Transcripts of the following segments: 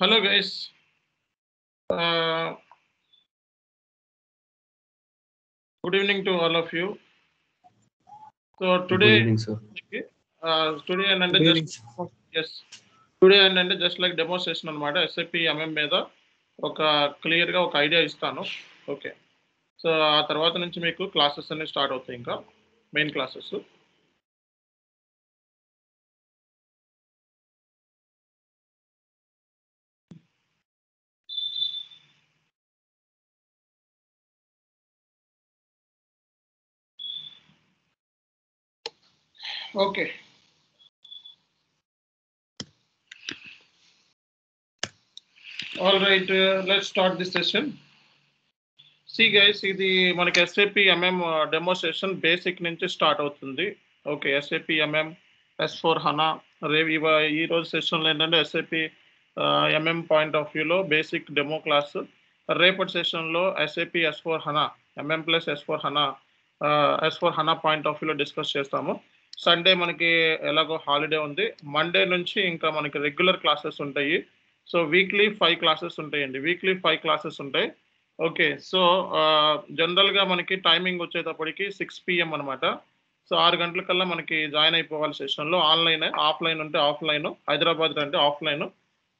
Hello guys. Good evening to all of you. So today, Good evening, sir. today and Good evening, just yes, today and just like demonstration అనమాట SAP MM మీద ఒక clear గా ఒక idea ఇస్తాను. Okay, so ఆ తర్వాత నుంచి మీకు క్లాసెస్ అన్ని స్టార్ట్ అవుతాయి, ఇంకా main classes. Okay, all right, let's start this session. See guys, ఇది మనకి SAP MM డెమోస్ట్రేషన్ బేసిక్ నుంచి స్టార్ట్ అవుతుంది. Okay, SAP MM S4 HANA రేపు ఈ రోజు సెషన్లో ఏంటంటే SAP MM పాయింట్ ఆఫ్ వ్యూలో బేసిక్ డెమో క్లాస్. రేపటి సెషన్లో SAP S4 HANA MM plus S4 HANA point of వ్యూలో డిస్కస్ చేస్తాము. సండే మనకి ఎలాగో హాలిడే ఉంది. మండే నుంచి ఇంకా మనకి రెగ్యులర్ క్లాసెస్ ఉంటాయి. సో వీక్లీ 5 క్లాసెస్ ఉంటాయండి, వీక్లీ 5 క్లాసెస్ ఉంటాయి. ఓకే, సో జనరల్గా మనకి టైమింగ్ వచ్చేటప్పటికి 6 PM అనమాట. సో 6 గంటలకల్లా మనకి జాయిన్ అయిపోవాలి సెషన్లో. ఆన్లైన్, ఆఫ్లైన్ ఉంటే ఆఫ్లైన్, హైదరాబాద్ అంటే ఆఫ్లైన్.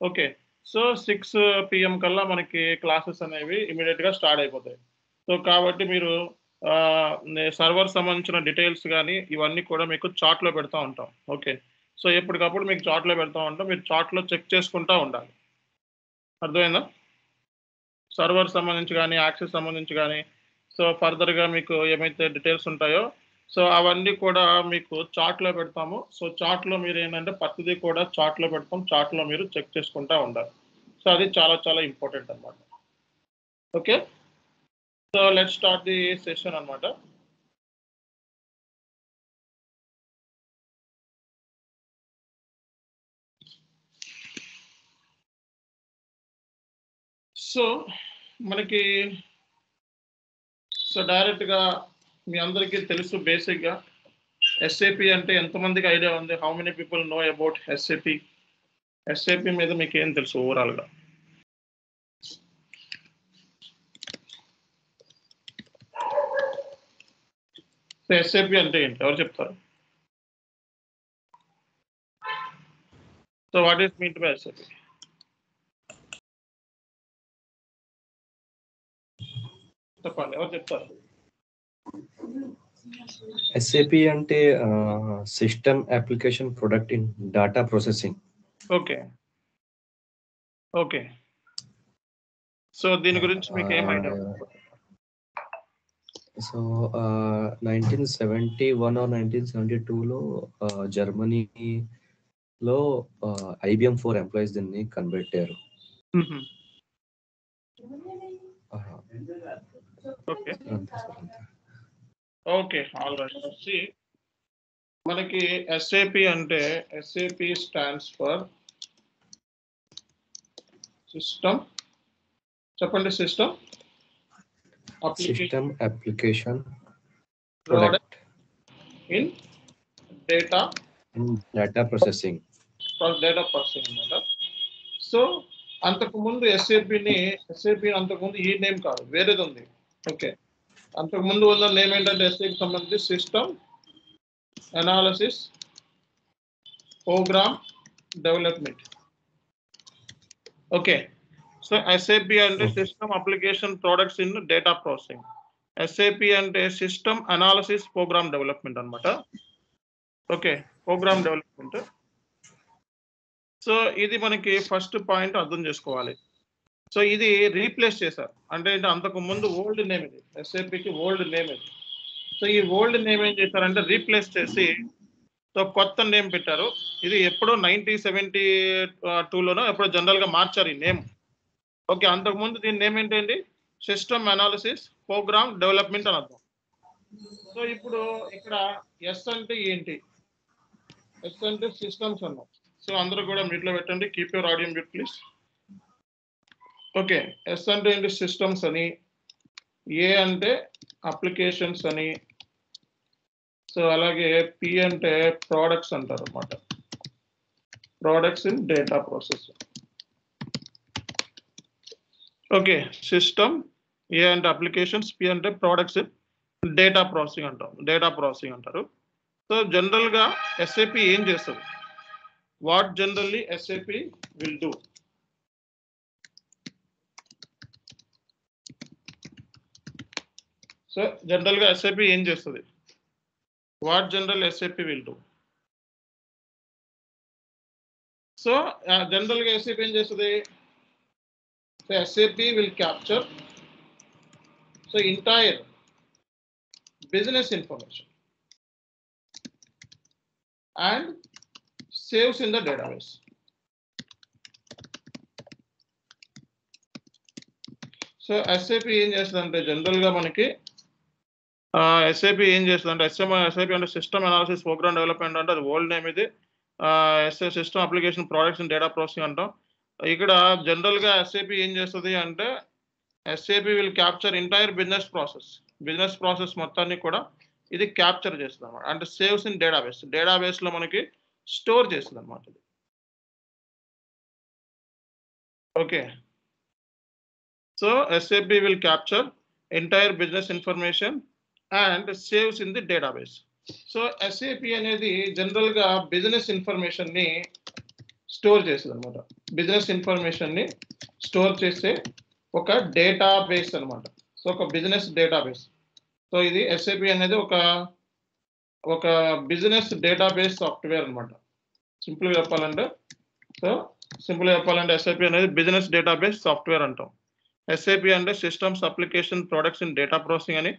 ఓకే, సో 6 PM కల్లా మనకి క్లాసెస్ అనేవి ఇమీడియట్గా స్టార్ట్ అయిపోతాయి. సో కాబట్టి మీరు సర్వర్ సంబంధించిన డీటెయిల్స్ కానీ ఇవన్నీ కూడా మీకు చార్ట్లో పెడతా ఉంటాం. ఓకే, సో ఎప్పటికప్పుడు మీకు చార్ట్లో పెడతా ఉంటాం, మీరు చార్ట్లో చెక్ చేసుకుంటూ ఉండాలి. అర్థమైందా? సర్వర్ సంబంధించి కానీ యాక్సెస్ సంబంధించి కానీ, సో ఫర్దర్గా మీకు ఏమైతే డీటెయిల్స్ ఉంటాయో సో అవన్నీ కూడా మీకు చార్ట్లో పెడతాము. సో చార్ట్లో మీరు ఏంటంటే ప్రతిదీ కూడా చార్ట్లో పెడతాం, చార్ట్లో మీరు చెక్ చేసుకుంటూ ఉండాలి. సో అది చాలా చాలా ఇంపార్టెంట్ అనమాట. Okay, so let's start the session అనమాట. సో మనకి సో డైరెక్ట్గా మీ అందరికీ తెలుసు బేసిక్గా SAP అంటే ఎంతమందికి ఐడియా ఉంది? How many people know about SAP? SAP మీద మీకు ఏం తెలుసు ఓవరాల్గా? సో SAP అంటే ఏంటి, ఎవరు చెప్తారు? So what is mean by SAP? చెప్పండి, ఎవరు చెప్తారు? SAP అంటే system application product in data processing. Okay okay, so దీని గురించి మీకు ఏం ఐడియా? సో 1971 or 1972లో జర్మనీలో IBM 4 ఎంప్లాయీస్ దీన్ని కనిపెట్టారు. Okay okay, all right. See మనకి SAP అంటే SAP స్టాండ్స్ ఫర్ సిస్టమ్. చెప్పండి, system application product in data processing అనమాట. సో అంతకుముందు SAPని అంతకుముందు ఈ నేమ్ కాదు, వేరేది ఉంది. ఓకే, అంతకుముందు ఉన్న నేమ్ ఏంటంటే SAP సంబంధించి system analysis program development. Okay, so SAP అంటే system application products in data processing. SAP అంటే సిస్టమ్ అనాలిసిస్ ప్రోగ్రామ్ డెవలప్మెంట్ అనమాట. Okay, program development. సో ఇది మనకి ఫస్ట్ పాయింట్ అర్థం చేసుకోవాలి. సో ఇది రీప్లేస్ చేశారు అంటే అంతకు ముందు ఓల్డ్ నేమ్ ఇది, SAPకి ఓల్డ్ నేమ్ ఇది. సో ఈ ఓల్డ్ నేమ్ ఏం చేశారంటే రీప్లేస్ చేసి సో కొత్త నేమ్ పెట్టారు. ఇది ఎప్పుడో 1972లోనో ఎప్పుడో జనరల్గా మార్చారు ఈ నేమ్. ఓకే, అంతకుముందు దీని నేమ్ ఏంటండి? సిస్టమ్ అనాలిసిస్ ప్రోగ్రామ్ డెవలప్మెంట్ అని అర్థం. సో ఇప్పుడు ఇక్కడ S అంటే ఏంటి? S అంటే సిస్టమ్స్ అన్నాం. సో అందరూ కూడా మ్యూట్లో పెట్టండి, keep your audio mute please. Okay, S అంటే ఏంటి? సిస్టమ్స్ అని. A అంటే అప్లికేషన్స్ అని. సో అలాగే P అంటే ప్రోడక్ట్స్ అంటారు అన్నమాట, products in data processing. Okay, system, A అంటే అప్లికేషన్స్, పి అంటే ప్రోడక్ట్స్, డేటా ప్రాసెసింగ్ అంటాం, డేటా ప్రాసెసింగ్ అంటారు. సో జనరల్గా ఎస్ఏపి ఏం చేస్తుంది? What generally SAP will do? So జనరల్గా ఎస్ఏపి ఏం చేస్తుంది? What general SAP will do? So జనరల్గా ఎస్ఏపి ఏం చేస్తుంది? So SAP will capture so entire business information and saves in the database. So SAP ఏం చేస్తుందంటే జనరల్గా మనకి ఎస్ఏపి ఏం చేస్తుందంటే ఎస్ఏపి అంటే సిస్టమ్ అనాలిసిస్ ప్రోగ్రామ్ డెవలప్మెంట్ అంటే అది ఓల్డ్ నేమ్. ఇది system application products and data processing అంటాం. ఇక్కడ జనరల్గా ఎస్ఏపి ఏం చేస్తుంది అంటే SAP will capture entire business process మొత్తాన్ని కూడా ఇది క్యాప్చర్ చేస్తుంది అనమాట. అంటే సేవ్స్ ఇన్ డేటాబేస్లో మనకి స్టోర్ చేస్తుంది అనమాట ఇది. Okay, so SAP will capture entire business information and saves in the database. So SAP అనేది జనరల్ గా బిజినెస్ ఇన్ఫర్మేషన్ ని స్టోర్ చేస్తుంది అనమాట. బిజినెస్ ఇన్ఫర్మేషన్ ని స్టోర్ చేసే ఒక డేటాబేస్ అనమాట. సో ఒక బిజినెస్ డేటాబేస్. సో ఇది SAP అనేది ఒక బిజినెస్ డేటాబేస్ సాఫ్ట్వేర్ అనమాట. సింపుల్ గా చెప్పాలంటే SAP అనేది బిజినెస్ డేటాబేస్ సాఫ్ట్వేర్ అంటాం. SAP అంటే systems application products in data processing అని.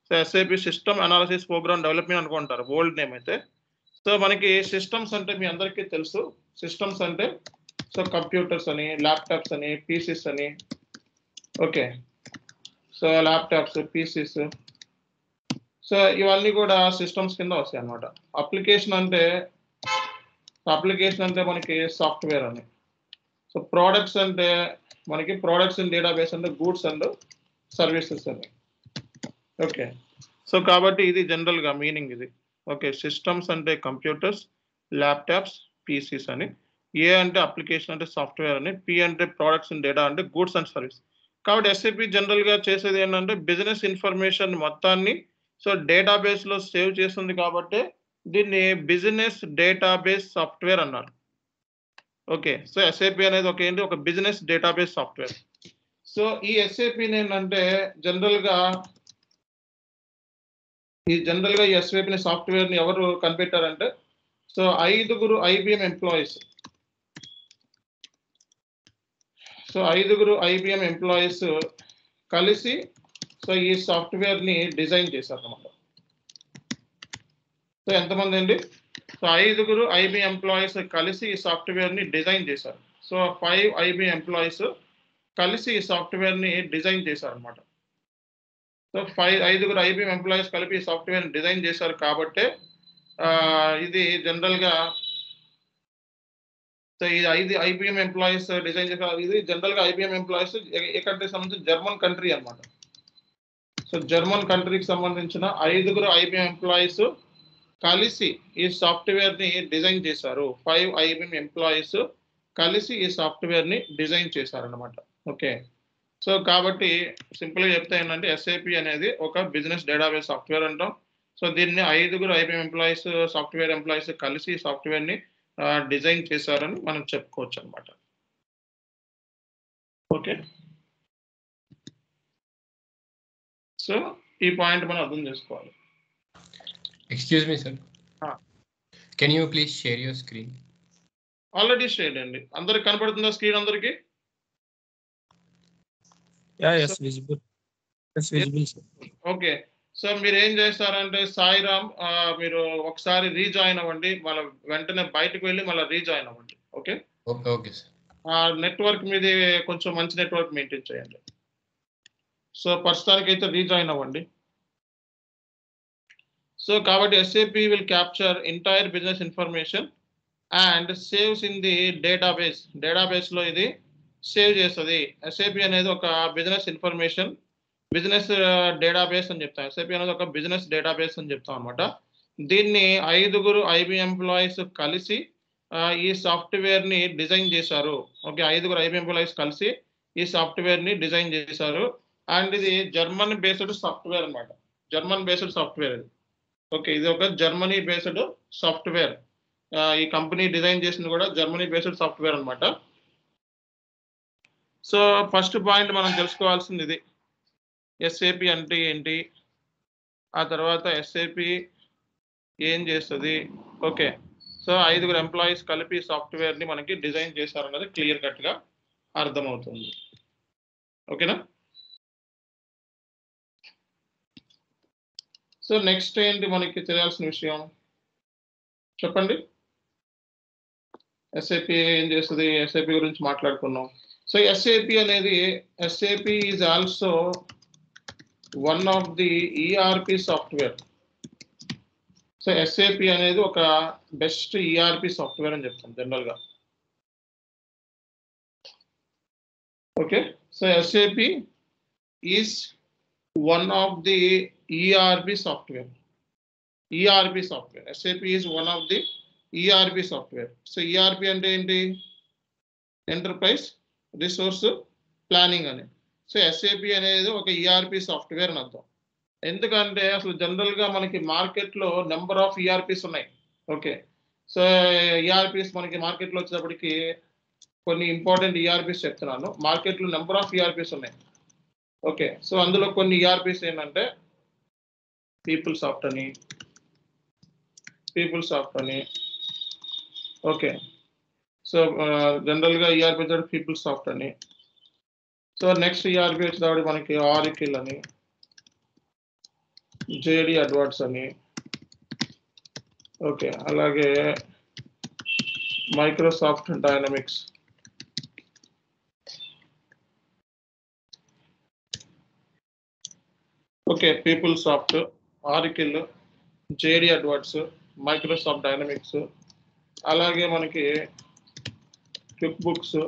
So SAP system analysis program development అనుకుంటారు ఓల్డ్ నేమ్ అయితే. సో మనకి సిస్టమ్స్ అంటే మీ అందరికీ తెలుసు. సిస్టమ్స్ అంటే సో కంప్యూటర్స్ అని, ల్యాప్టాప్స్ అని, పీసీస్ అని. Okay, so laptops, PCs, so ఇవన్నీ కూడా సిస్టమ్స్ కింద వస్తాయి అన్నమాట. అప్లికేషన్ అంటే మనకి సాఫ్ట్వేర్ అని. సో ప్రోడక్ట్స్ అంటే మనకి ప్రోడక్ట్స్ ఇన్ డేటాబేస్ అంటే గూడ్స్ అండ్ సర్వీసెస్ అని. ఓకే, సో కాబట్టి ఇది జనరల్ గా మీనింగ్ ఇది. ఓకే, సిస్టమ్స్ అంటే కంప్యూటర్స్, ల్యాప్టాప్స్, పీసీస్ అని. ఏ అంటే అప్లికేషన్ అంటే సాఫ్ట్వేర్ అని. పి అంటే ప్రోడక్ట్స్ ఇన్ డేటా అంటే గూడ్స్ అండ్ సర్వీస్. కాబట్టి SAP జనరల్ గా చేసేది ఏంటంటే బిజినెస్ ఇన్ఫర్మేషన్ మొత్తాన్ని సో డేటాబేస్ లో సేవ్ చేస్తుంది కాబట్టి దీన్ని బిజినెస్ డేటాబేస్ సాఫ్ట్వేర్ అన్నారు. ఓకే, సో SAP అనేది ఒక బిజినెస్ డేటాబేస్ సాఫ్ట్వేర్. సో ఈ SAP ఏంటంటే జనరల్ గా ఈ SAP సాఫ్ట్వేర్ ని ఎవరు కనిపెట్టారంటే so 5 IBM employees. So 5 IBM employees కలిసి సో ఈ సాఫ్ట్వేర్ ని డిజైన్ చేశారు అన్నమాట. సో ఎంతమంది అండి? సో 5 IBM ఎంప్లాయీస్ కలిసి ఈ సాఫ్ట్వేర్ ని డిజైన్ చేశారు. సో 5 IBM ఎంప్లాయీస్ కలిసి ఈ సాఫ్ట్వేర్ ని డిజైన్ చేశారు అనమాట. సో 5 IBM ఎంప్లాయీస్ కలిపి ఈ సాఫ్ట్వేర్ ని డిజైన్ చేశారు కాబట్టి ఇది జనరల్ గా సో ఇది 5 IBM ఎంప్లాయీస్ డిజైన్ చేశారు. ఇది జనరల్ గా IBM ఎంప్లాయీస్ ఏ కంట్రీకి సంబంధించి జర్మన్ కంట్రీ అనమాట. సో జర్మన్ కంట్రీకి సంబంధించిన 5 IBM ఎంప్లాయీస్ కలిసి ఈ సాఫ్ట్వేర్ ని డిజైన్ చేశారు. 5 IBM ఎంప్లాయీస్ కలిసి ఈ సాఫ్ట్వేర్ ని డిజైన్ చేశారనమాట. ఓకే, సో కాబట్టి సింపుల్ గా చెప్తే ఏంటంటే SAP అనేది ఒక బిజినెస్ డేటాబేస్ సాఫ్ట్వేర్ అంటాం. సో దీన్ని 5 IBM ఎంప్లాయీస్ సాఫ్ట్వేర్ ఎంప్లాయీస్ కలిసి ఈ సాఫ్ట్వేర్ ని డిజైన్ చేశారని మనం చెప్పుకోవచ్చు అనమాట. ఓకే, సో ఈ పాయింట్ మనం అర్థం చేసుకోవాలి. Excuse me, sir. Can you please share your screen? Already share అండి. అందరికి కనపడుతుందా స్క్రీన్ అందరికి? Yes, visible. Yes, visible, sir. Okay, so మీరు ఏం చేస్తారంటే సాయిరామ్ మీరు ఒకసారి రీజాయిన్ అవ్వండి, మళ్ళీ వెంటనే బయటకు వెళ్ళి మళ్ళీ రీజాయిన్ అవ్వండి. Okay, Okay, sir. నెట్వర్క్ మీది కొంచెం మంచి నెట్వర్క్ మెయింటైన్ చేయండి. సో ప్రస్తుతానికి అయితే రీజాయిన్ అవ్వండి. సో కాబట్టి SAP will capture entire business information and saves in the database లో ఇది సేవ్ చేస్తుంది. SAP అనేది ఒక బిజినెస్ ఇన్ఫర్మేషన్ బిజినెస్ డేటాబేస్ అని చెప్తాం. SAP అనేది ఒక బిజినెస్ డేటాబేస్ అని చెప్తాం అనమాట. దీన్ని 5 IBM ఎంప్లాయీస్ కలిసి ఈ సాఫ్ట్వేర్ ని డిజైన్ చేశారు. ఓకే, 5 IBM ఎంప్లాయీస్ కలిసి ఈ సాఫ్ట్వేర్ ని డిజైన్ చేశారు. అండ్ ఇది జర్మన్ బేస్డ్ సాఫ్ట్వేర్ అన్నమాట. జర్మన్ బేస్డ్ సాఫ్ట్వేర్ ఇది. ఓకే, ఇది ఒక జర్మనీ బేస్డ్ సాఫ్ట్వేర్. ఈ కంపెనీ డిజైన్ చేసింది కూడా జర్మనీ బేస్డ్ సాఫ్ట్వేర్ అన్నమాట. సో ఫస్ట్ పాయింట్ మనం తెలుసుకోవాల్సింది ఇది, ఎస్ఏపి అంటే ఏంటి, ఆ తర్వాత ఎస్ఏపి ఏం చేస్తుంది. ఓకే, సో 5 ఎంప్లాయీస్ కలిపి సాఫ్ట్వేర్ ని మనకి డిజైన్ చేశారన్నది క్లియర్ కట్ గా అర్థమవుతుంది. ఓకేనా. సో నెక్స్ట్ ఏంటి మనకి తెలియాల్సిన విషయం చెప్పండి. ఎస్ఏపి ఏం చేస్తుంది, ఎస్ఏపి గురించి మాట్లాడుకున్నాం. సో ఎస్ఏపి అనేది, SAP is also one of the ERP software. So SAP అనేది ఒక బెస్ట్ ఈఆర్పి సాఫ్ట్వేర్ అని చెప్తాం జనరల్ గా. Okay, so SAP is one of the ERP software. ERP software, SAP is one of the ERP software. So ERP అంటే ఏంటి, enterprise resource planning అని. So SAP అనేది ఒక ఈఆర్పి సాఫ్ట్వేర్ అని అర్థం. ఎందుకంటే అసలు జనరల్ గా మనకి మార్కెట్ లో నెంబర్ ఆఫ్ ఈఆర్పిస్ ఉన్నాయి. ఓకే, సో ఈఆర్పిస్ మనకి మార్కెట్ లో వచ్చేటప్పటికి కొన్ని ఇంపార్టెంట్ ఈఆర్పిస్ చెప్తున్నాను. మార్కెట్ లో నెంబర్ ఆఫ్ ఈఆర్పిస్ ఉన్నాయి. ఓకే, సో అందులో కొన్ని ఈఆర్పిస్ ఏంటంటే పీపుల్ సాఫ్ట్ అని. ఓకే, సో జనరల్ గా ఈఆర్పి వచ్చేటప్పుడు పీపుల్ సాఫ్ట్ అని. సో నెక్స్ట్ ఈఆర్పి వచ్చేటప్పుడు మనకి ఆరికిల్ అని, జేడి అడ్వర్డ్స్ అని. ఓకే, అలాగే Microsoft dynamics. Okay, people soft, auricle, JD Edwards, Microsoft dynamics, అలాగే మనకి క్విక్ బుక్స్,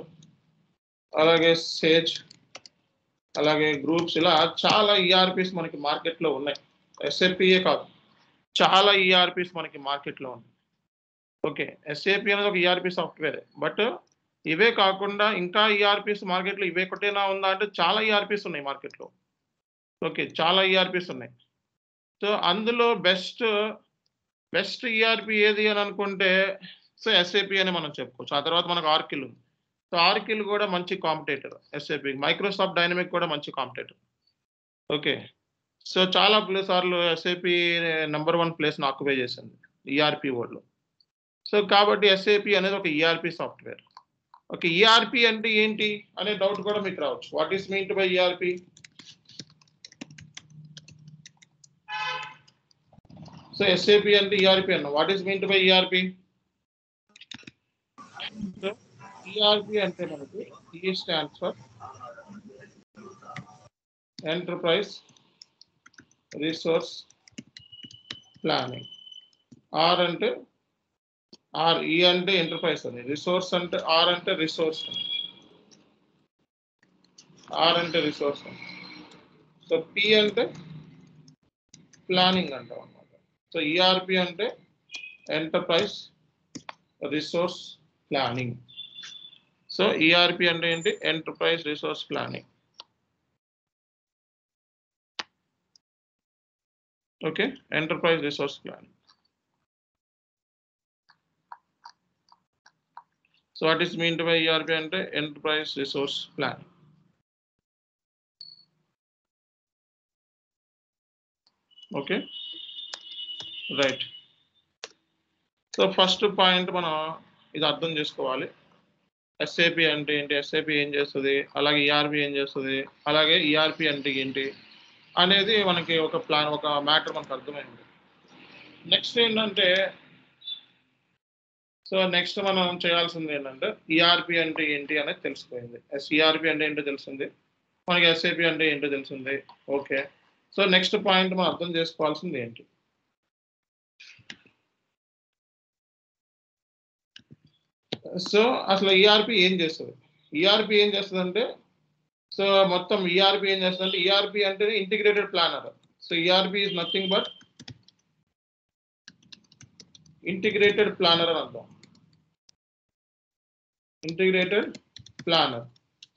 అలాగే సేజ్, అలాగే గ్రూప్స్, ఇలా చాలా ఈఆర్పిస్ మనకి మార్కెట్లో ఉన్నాయి. ఎస్ఏపిఏ కాదు, చాలా ఈఆర్పిస్ మనకి మార్కెట్లో ఉన్నాయి. ఓకే, ఎస్ఏపి అనేది ఒక ఈఆర్పి సాఫ్ట్వేర్, బట్ ఇవే కాకుండా ఇంకా ఈఆర్పిస్ మార్కెట్లో ఇవే ఒకటేనా ఉందా అంటే చాలా ఈఆర్పిస్ ఉన్నాయి మార్కెట్లో. ఓకే, చాలా ఈఆర్పిస్ ఉన్నాయి. సో అందులో బెస్ట్ ఈఆర్పి ఏది అని అనుకుంటే సో ఎస్ఏపి అని మనం చెప్పుకోవచ్చు. ఆ తర్వాత మనకు ఆర్కిల్ ఉంది. సో ఆర్కిల్ కూడా మంచి కాంపిటేటర్ ఎస్ఏపి. మైక్రోసాఫ్ట్ డైనమిక్ కూడా మంచి కాంపిటేటర్. ఓకే, సో చాలా సార్లు ఎస్ఏపి నెంబర్ 1 ప్లేస్ని ఆక్యుపై చేసింది ఈఆర్పి వరల్డ్లో. సో కాబట్టి ఎస్ఏపి అనేది ఒక ఈఆర్పి సాఫ్ట్వేర్. ఓకే, ఈఆర్పి అంటే ఏంటి అనే డౌట్ కూడా మీకు రావచ్చు. What is meant by ERP? So SAP అంటే ఈఆర్పి అన్న, what is meant by ERP? ERP అంటే మనకి E stands for enterprise resource planning. R అంటే ఈ అంటే ఎంటర్ప్రైజ్ అని, రిసోర్స్ అంటే ఆర్ అంటే రిసోర్స్ అని, ఆర్ అంటే రిసోర్స్ అని. సో పి అంటే ప్లానింగ్ అంటాం అన్నమాట. సో ఈఆర్పి అంటే enterprise resource planning. So ERP అంటే ఏంటి? Enterprise resource planning. Okay, enterprise resource planning. So what is meant by ERP అంటే enterprise resource planning. Okay, right. So first point మనం ఇది అర్థం చేసుకోవాలి. ఎస్ఏపి అంటే ఏంటి, ఎస్ఏపి ఏం చేస్తుంది, అలాగే ఈఆర్పి ఏం చేస్తుంది, అలాగే ఈఆర్పి అంటే ఏంటి అనేది మనకి ఒక మ్యాటర్ మనకు అర్థమైంది. నెక్స్ట్ ఏంటంటే, సో నెక్స్ట్ మనం చేయాల్సింది ఏంటంటే ఈఆర్పి అంటే ఏంటి అనేది తెలిసిపోయింది. ఈఆర్పి అంటే ఏంటో తెలిసింది, మనకి ఎస్ఏపి అంటే ఏంటో తెలిసింది. ఓకే, సో నెక్స్ట్ పాయింట్ మనం అర్థం చేసుకోవాల్సింది ఏంటి? సో అసలు ఈఆర్పి ఏం చేస్తుంది? ఈఆర్పి ఏం చేస్తుంది అంటే, సో మొత్తం ఈఆర్పి ఏం చేస్తుంది అంటే, ఈఆర్పి అంటే integrated planner. So ERP is nothing but integrated planner అని అర్థం. Integrated planner.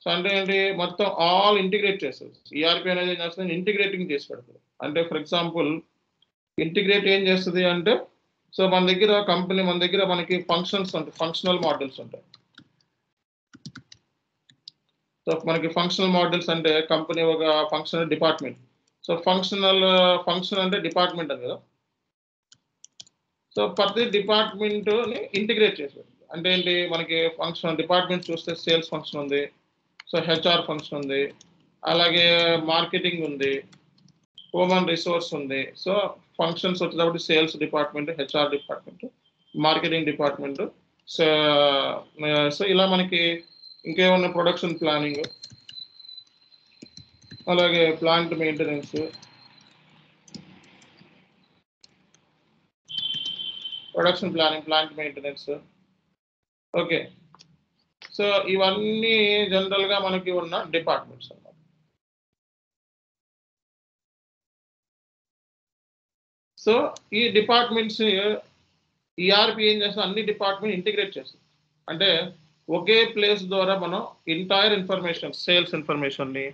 సో అంటే ఏంటి మొత్తం ఆల్ ఇంటిగ్రేట్ చేస్తుంది. ఈఆర్పి అనేది ఏం చేస్తుంది, ఇంటిగ్రేటింగ్ చేసి పెడుతుంది. అంటే ఫర్ ఎగ్జాంపుల్ ఇంటిగ్రేట్ ఏం చేస్తుంది అంటే, సో మన దగ్గర కంపెనీ, మన దగ్గర మనకి ఫంక్షన్స్ ఉంటాయి, ఫంక్షనల్ మోడల్స్ ఉంటాయి. సో మనకి ఫంక్షనల్ మోడల్స్ అంటే కంపెనీ ఒక ఫంక్షనల్ డిపార్ట్మెంట్. సో ఫంక్షన్ అంటే డిపార్ట్మెంట్ అని కదా. సో ప్రతి డిపార్ట్మెంట్ని ఇంటిగ్రేట్ చేసేది. అంటే ఏంటి, మనకి ఫంక్షన్ డిపార్ట్మెంట్ చూస్తే సేల్స్ ఫంక్షన్ ఉంది, సో హెచ్ఆర్ ఫంక్షన్ ఉంది, అలాగే మార్కెటింగ్ ఉంది, హ్యూమన్ రిసోర్స్ ఉంది. సో ఫంక్షన్స్ వచ్చేటప్పుడు sales department, HR department, marketing department. So ఇలా మనకి ఇంకేమన్నా ప్రొడక్షన్ ప్లానింగ్, అలాగే plant maintenance, production planning, plant maintenance. Okay, so ఇవన్నీ జనరల్గా మనకి ఉన్న డిపార్ట్మెంట్స్ అన్నమాట. సో ఈ డిపార్ట్మెంట్స్ ఈఆర్పి ఏం చేస్తుంది, అన్ని డిపార్ట్మెంట్ ఇంటిగ్రేట్ చేస్తుంది. అంటే ఒకే ప్లేస్ ద్వారా మనం ఎంటైర్ ఇన్ఫర్మేషన్, సేల్స్ ఇన్ఫర్మేషన్ని,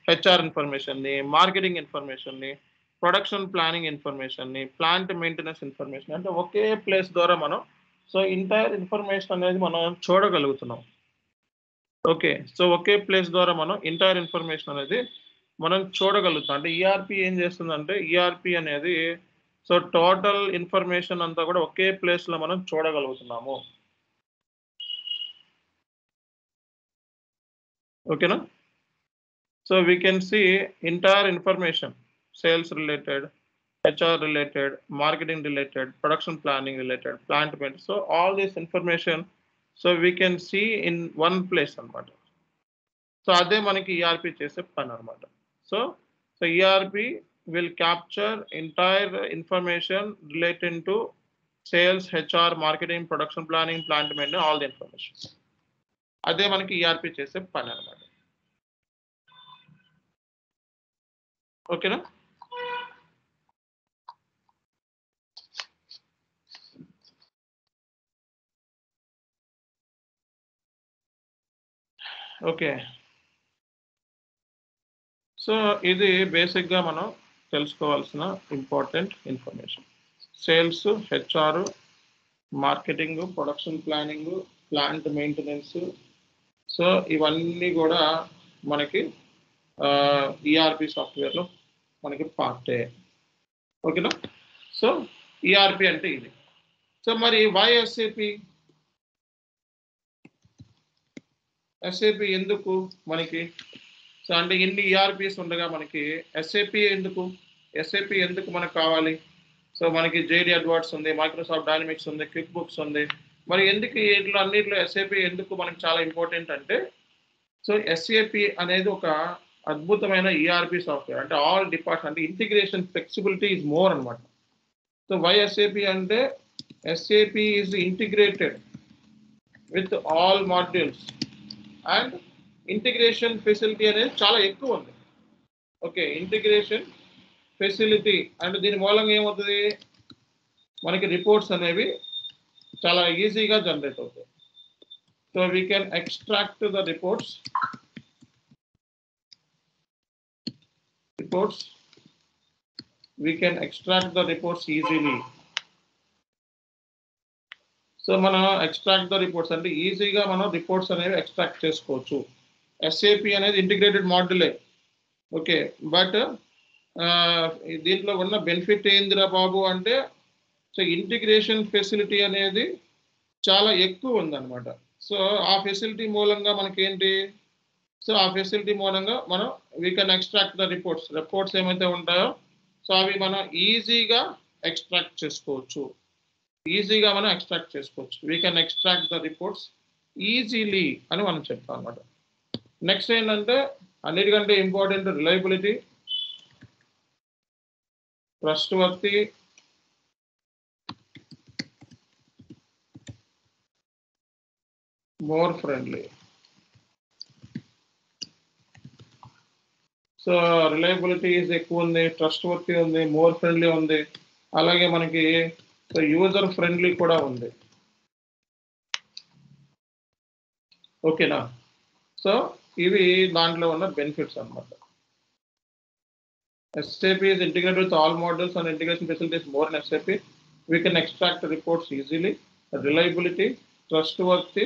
హెచ్ఆర్ ఇన్ఫర్మేషన్ని, మార్కెటింగ్ ఇన్ఫర్మేషన్ని, ప్రొడక్షన్ ప్లానింగ్ ఇన్ఫర్మేషన్ని, ప్లాంట్ మెయింటెనెన్స్ ఇన్ఫర్మేషన్, అంటే ఒకే ప్లేస్ ద్వారా మనం సో ఎంటైర్ ఇన్ఫర్మేషన్ అనేది మనం చూడగలుగుతున్నాం. ఓకే, సో ఒకే ప్లేస్ ద్వారా మనం ఎంటైర్ ఇన్ఫర్మేషన్ అనేది మనం చూడగలుగుతాం. అంటే ఈఆర్పి ఏం చేస్తుందంటే, ఈఆర్పి అనేది సో టోటల్ ఇన్ఫర్మేషన్ అంతా కూడా ఒకే ప్లేస్లో మనం చూడగలుగుతున్నాము. ఓకేనా? So we can see entire information, sales related, HR related, marketing related, production planning related, plant maintenance. So all this information, so we can see in one place anamata. So ade manaki ERP chese pani anamata. So ERP will capture entire information related to sales, HR, marketing, production planning, plant maintenance, all the information. Ade manaki ERP chese pani anamata. Okay na? Okay, so ఇది బేసిక్గా మనం తెలుసుకోవాల్సిన important information. Sales, HR, marketing, production planning, plant maintenance. So ఇవన్నీ కూడా మనకి ERP సాఫ్ట్వేర్లో మనకి పార్టే. ఓకేనా? సో ఈఆర్పి అంటే ఇది. సో మరి వై ఎస్ఏపి? ఎస్ఏపి ఎందుకు మనకి? సో అంటే ఇన్ని ఈఆర్పిస్ ఉండగా మనకి ఎస్ఏపి ఎందుకు? ఎస్ఏపి ఎందుకు మనకు కావాలి? సో మనకి జేడీ అడ్వర్డ్స్ ఉంది, మైక్రోసాఫ్ట్ డైనమిక్స్ ఉంది, క్విక్ బుక్స్ ఉంది. మరి ఎందుకు వీటిలో అన్నింటిలో ఎస్ఏపి ఎందుకు మనకి చాలా ఇంపార్టెంట్ అంటే, సో ఎస్ఏపి అనేది ఒక అద్భుతమైన ఈఆర్పి సాఫ్ట్వేర్. అంటే ఆల్ డిపార్ట్మెంట్, అంటే ఇంటిగ్రేషన్ ఫ్లెక్సిబిలిటీ ఈజ్ మోర్ అనమాట. సో వై ఎస్ఏపి అంటే, SAP is integrated with all modules and integration facility అనేది చాలా ఎక్కువ ఉంది. ఓకే, ఇంటిగ్రేషన్ ఫెసిలిటీ అంటే దీని మూలంగా ఏమవుతుంది, మనకి రిపోర్ట్స్ అనేవి చాలా ఈజీగా జనరేట్ అవుతాయి. So we can extract the reports we can extract the reports easily. So మనం ఎక్స్ట్రాక్ట్ ద రిపోర్ట్స్ అంటే ఈజీగా మనం రిపోర్ట్స్ అనేవి ఎక్స్ట్రాక్ట్ చేసుకోవచ్చు. ఎస్ఏపి అనేది ఇంటిగ్రేటెడ్ మాడ్యూలే. ఓకే, బట్ దీంట్లో ఉన్న బెనిఫిట్ ఏందిరా బాబు అంటే, సో ఇంటిగ్రేషన్ ఫెసిలిటీ అనేది చాలా ఎక్కువ ఉందన్నమాట. సో ఆ ఫెసిలిటీ మూలంగా మనకేంటి, సో ఆ ఫెసిలిటీ మూలంగా మనం we can extract the reports ఏమైతే ఉంటాయో సో అవి మనం ఈజీగా ఎక్స్ట్రాక్ట్ చేసుకోవచ్చు. We can extract the reports easily అని మనం చెప్తాం అన్నమాట. నెక్స్ట్ ఏంటంటే, అన్నిటికంటే important reliability, trustworthy, more friendly. So reliability ఎక్కువ ఉంది, ట్రస్ట్వర్తీ ఉంది, మోర్ ఫ్రెండ్లీ ఉంది, అలాగే మనకి సో యూజర్ ఫ్రెండ్లీ కూడా ఉంది. ఓకేనా? సో ఇవి దాంట్లో ఉన్న బెనిఫిట్స్ అన్నమాట. SAP is integrated with all modules and integration facilities more in SAP. We can extract reports easily, reliability, trustworthy,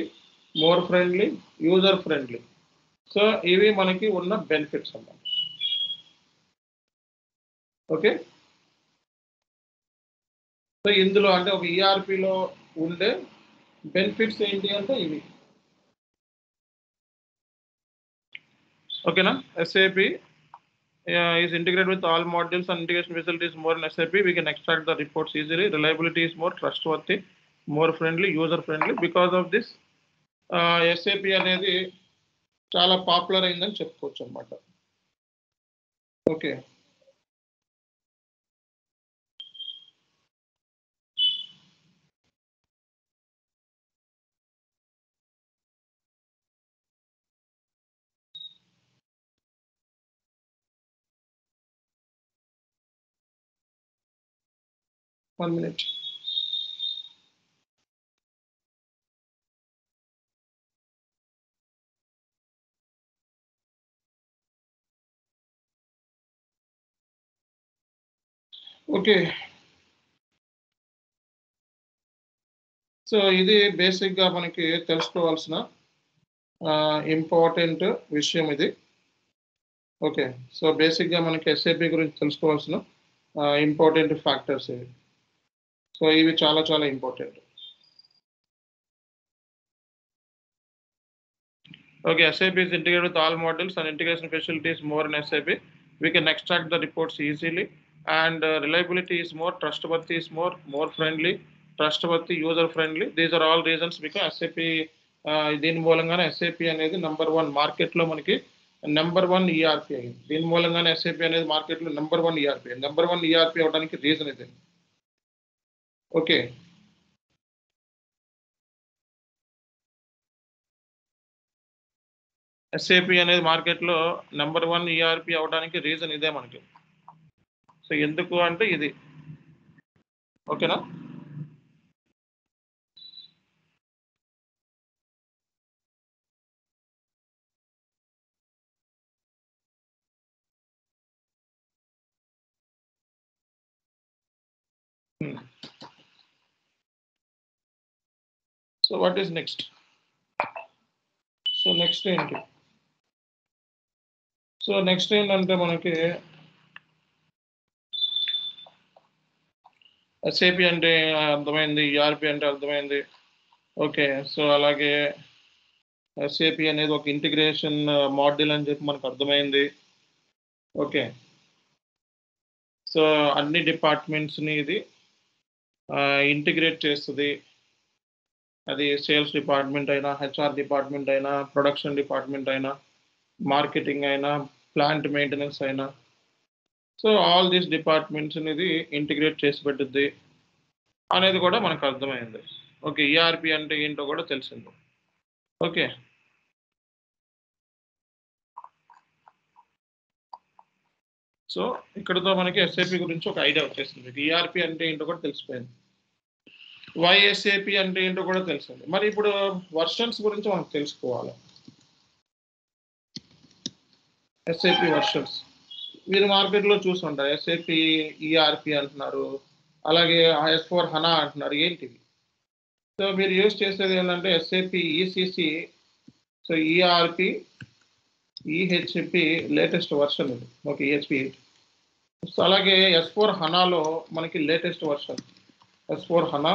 more friendly, user friendly. So ఇవి మనకి ఉన్న బెనిఫిట్స్ అన్నమాట. ఓకే, సో ఇందులో అంటే ఒక ERPలో ఉండే బెనిఫిట్స్ ఏంటి అంటే ఇవి. ఓకేనా, SAP is integrated with all modules and integration facilities more in SAP. We can extract the reports easily. Reliability is more, trustworthy, more friendly, user friendly. Because of this, SAP అనేది చాలా popular అయిందని చెప్పుకోవచ్చు అన్నమాట. Okay, one minute. Okay, so ఇది బేసిక్గా మనకి తెలుసుకోవాల్సిన important విషయం ఇది. ఓకే, సో బేసిక్గా మనకి SAP గురించి తెలుసుకోవాల్సిన ఇంపార్టెంట్ ఫ్యాక్టర్స్ ఇవి. సో ఇవి చాలా చాలా important. Okay, SAP is integrated with all modules and integration facilities more in SAP. We can extract the reports easily and reliability is more, trustworthy is more, more friendly, trustworthy, user friendly. These are all reasons because SAP దీని మూలంగానే SAP అనేది #1 మార్కెట్లో మనకి #1 ERP అయింది. దీని మూలంగానే SAP అనేది మార్కెట్లో #1 ERP #1 ERP అవడానికి రీజన్ ఇది. ఓకే, SAP అనేది మార్కెట్లో #1 ERP అవడానికి రీజన్ ఇదే మనకి. సో ఎందుకు అంటే ఇది. ఓకేనా, so what is next? So next ఏంటి? సో నెక్స్ట్ ఏంటంటే మనకి SAP అంటే అర్థమైంది, ERP అంటే అర్థమైంది. ఓకే, సో అలాగే SAP అనేది ఒక ఇంటిగ్రేషన్ మాడ్యూల్ అని చెప్పి మనకు అర్థమైంది. ఓకే, సో అన్ని డిపార్ట్మెంట్స్ని ఇది ఇంటిగ్రేట్ చేస్తుంది. అది సేల్స్ డిపార్ట్మెంట్ అయినా, HR డిపార్ట్మెంట్ అయినా, ప్రొడక్షన్ డిపార్ట్మెంట్ అయినా, మార్కెటింగ్ అయినా, ప్లాంట్ మెయింటెనెన్స్ అయినా, సో ఆల్ దీస్ డిపార్ట్మెంట్స్ అనేది ఇంటిగ్రేట్ చేసి పెట్టుద్ది అనేది కూడా మనకు అర్థమైంది. ఓకే, ERP అంటే ఏంటో కూడా తెలిసింది. ఓకే, సో ఇక్కడతో మనకి SAP గురించి ఒక ఐడియా వచ్చేసింది. ERP అంటే ఏంటో కూడా తెలిసిపోయింది. YSAP అంటే ఏంటో కూడా తెలిసింది. మరి ఇప్పుడు వర్షన్స్ గురించి మనకు తెలుసుకోవాలి. SAP వర్షన్స్ మీరు మార్కెట్లో చూసుంటారు. SAP ERP అంటున్నారు, అలాగే S/4HANA అంటున్నారు. ఏంటివి? సో మీరు యూజ్ చేసేది ఏంటంటే SAP ECC, so ERP, EHP latest version ఇది. Okay, EHP 8. సో అలాగే S/4HANAలో మనకి లేటెస్ట్ వర్షన్ S/4HANA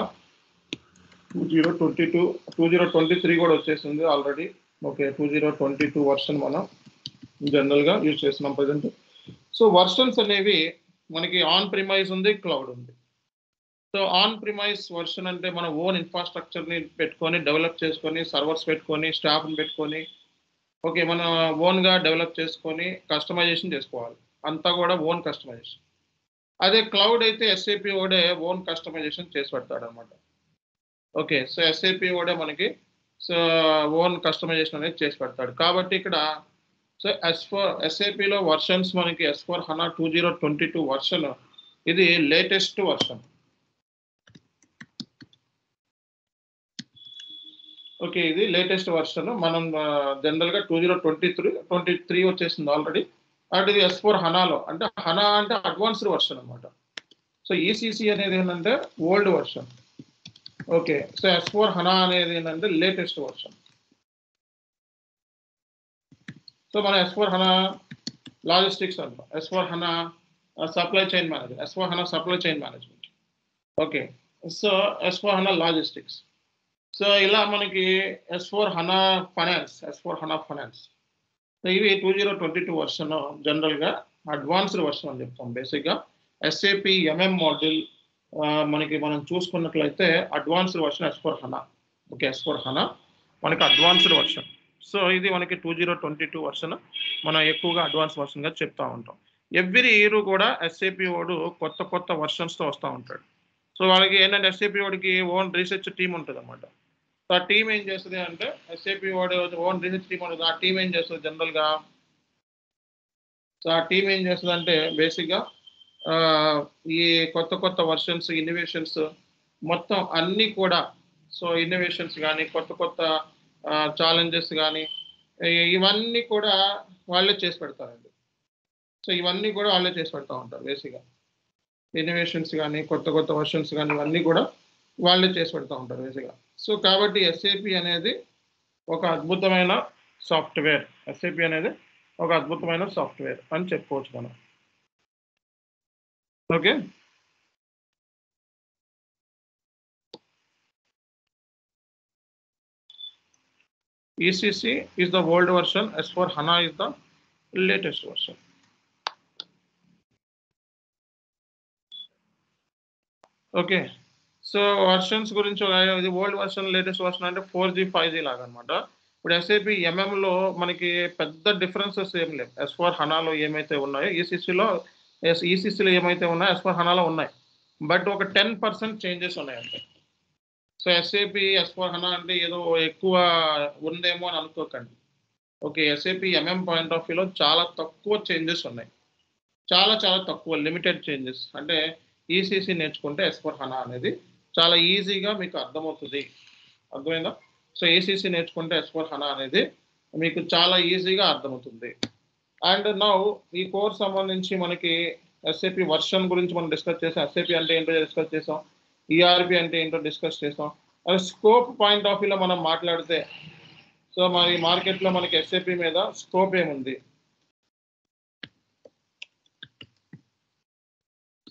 2022, 2023 కూడా వచ్చేసింది ఆల్రెడీ. ఓకే, 2022 వర్షన్ మనం జనరల్గా యూజ్ చేస్తున్నాం ప్రజెంట్. సో వర్షన్స్ అనేవి మనకి ఆన్ ప్రిమైజ్ ఉంది, క్లౌడ్ ఉంది. సో ఆన్ ప్రిమైజ్ వర్షన్ అంటే మన ఓన్ ఇన్ఫ్రాస్ట్రక్చర్ని పెట్టుకొని డెవలప్ చేసుకొని, సర్వర్స్ పెట్టుకొని, స్టాఫ్ని పెట్టుకొని, ఓకే, మన ఓన్గా డెవలప్ చేసుకొని కస్టమైజేషన్ చేసుకోవాలి. అంతా కూడా ఓన్ కస్టమైజేషన్. అదే క్లౌడ్ అయితే SAP ఓడే ఓన్ కస్టమైజేషన్ చేసి పెడతాడు అనమాట. ఓకే, సో SAP ఓడే మనకి సో ఓన్ కస్టమైజేషన్ అనేది చేసి పెడతాడు. కాబట్టి ఇక్కడ సో SAPలో వర్షన్స్ మనకి S/4HANA 2022 వర్షన్ ఇది లేటెస్ట్ వర్షన్. ఓకే, ఇది లేటెస్ట్ వర్షన్. మనం జనరల్గా 2023 వచ్చేసింది ఆల్రెడీ. అండ్ ఇది S4 హనాలో, అంటే హనా అంటే అడ్వాన్స్డ్ వర్షన్ అనమాట. సో ఈసీసీ అనేది ఏంటంటే old version. Okay, so S4 హనా అనేది ఏంటంటే లేటెస్ట్ వర్షన్. సో మన S4 హనా లాజిస్టిక్స్ అంటాం, S4 HANA supply chain management, S4 HANA supply chain management. Okay, so S4 HANA logistics. So ఇలా మనకి S4 HANA finance, S4 HANA finance. So ఇవి 2022 version జనరల్గా advanced version అని చెప్తాం. బేసిక్గా SAP MM module మనం చూసుకున్నట్లయితే advanced version S4 HANA. Okay, S4 HANA మనకి అడ్వాన్స్డ్ వర్షన్. సో ఇది మనకి 2022 వర్షన్ మనం ఎక్కువగా అడ్వాన్స్ వర్షన్గా చెప్తా ఉంటాం. ఎవ్రీ ఇయర్ కూడా SAP వాడు కొత్త వర్షన్స్తో వస్తూ ఉంటాడు. సో వాళ్ళకి ఏంటంటే SAP వాడికి ఓన్ రీసెర్చ్ టీమ్ ఉంటుంది అన్నమాట. సో ఆ టీం ఏం చేస్తుంది అంటే SAP వాడు ఓన్ రీసెర్చ్ టీమ్ ఉంటుంది. ఆ టీం ఏం చేస్తుంది జనరల్గా, సో ఆ టీం ఏం చేస్తుంది అంటే బేసిక్గా ఈ కొత్త వర్షన్స్, ఇన్నోవేషన్స్ మొత్తం అన్నీ కూడా, సో ఇన్నోవేషన్స్ కానీ కొత్త ఛాలెంజెస్ కానీ ఇవన్నీ కూడా వాళ్ళే చేసి పెడతారండి. సో ఇవన్నీ కూడా వాళ్ళే చేసి పెడతా ఉంటారు. బేసిక్గా ఇన్నోవేషన్స్ కానీ కొత్త వర్షన్స్ కానీ ఇవన్నీ కూడా వాళ్ళే చేసి పెడతా ఉంటారు బేసిక్గా. సో కాబట్టి SAP అనేది ఒక అద్భుతమైన సాఫ్ట్వేర్. SAP అనేది ఒక అద్భుతమైన సాఫ్ట్వేర్ అని చెప్పుకోవచ్చు మనం. Okay, ECC is the old version, S4 HANA is the latest version. Okay, so versions గురించి ఇది ఓల్డ్ వర్షన్, లేటెస్ట్ వర్షన్ అంటే 4G 5G లాగా అనమాట. ఇప్పుడు SAP MMలో మనకి పెద్ద డిఫరెన్సెస్ ఏం లేవు. S4 హనాలో ఏమైతే ఉన్నాయో ECCలో ఏమైతే ఉన్నాయో S4 హనాలో ఉన్నాయి. బట్ ఒక 10% చేంజెస్ ఉన్నాయంటే. సో SAP S4 హనా అంటే ఏదో ఎక్కువ ఉందేమో అని అనుకోకండి. Okay, SAP MM point of వ్యూలో చాలా తక్కువ చేంజెస్ ఉన్నాయి. చాలా తక్కువ లిమిటెడ్ చేంజెస్. అంటే ECC నేర్చుకుంటే S4 హనా అనేది చాలా ఈజీగా మీకు అర్థమవుతుంది. అర్థమైందా? సో ECC నేర్చుకుంటే S4 హనా అనేది మీకు చాలా ఈజీగా అర్థమవుతుంది. అండ్ నౌ ఈ కోర్స్ సంబంధించి మనకి SAP వర్షన్ గురించి మనం డిస్కస్ చేసాం. SAP అంటే ఏంటో డిస్కస్ చేసాం. ERP అంటే ఏంటో డిస్కస్ చేసాం. అది స్కోప్ పాయింట్ ఆఫ్ వ్యూలో మనం మాట్లాడితే, సో మరి మార్కెట్లో మనకి SAP మీద స్కోప్ ఏముంది?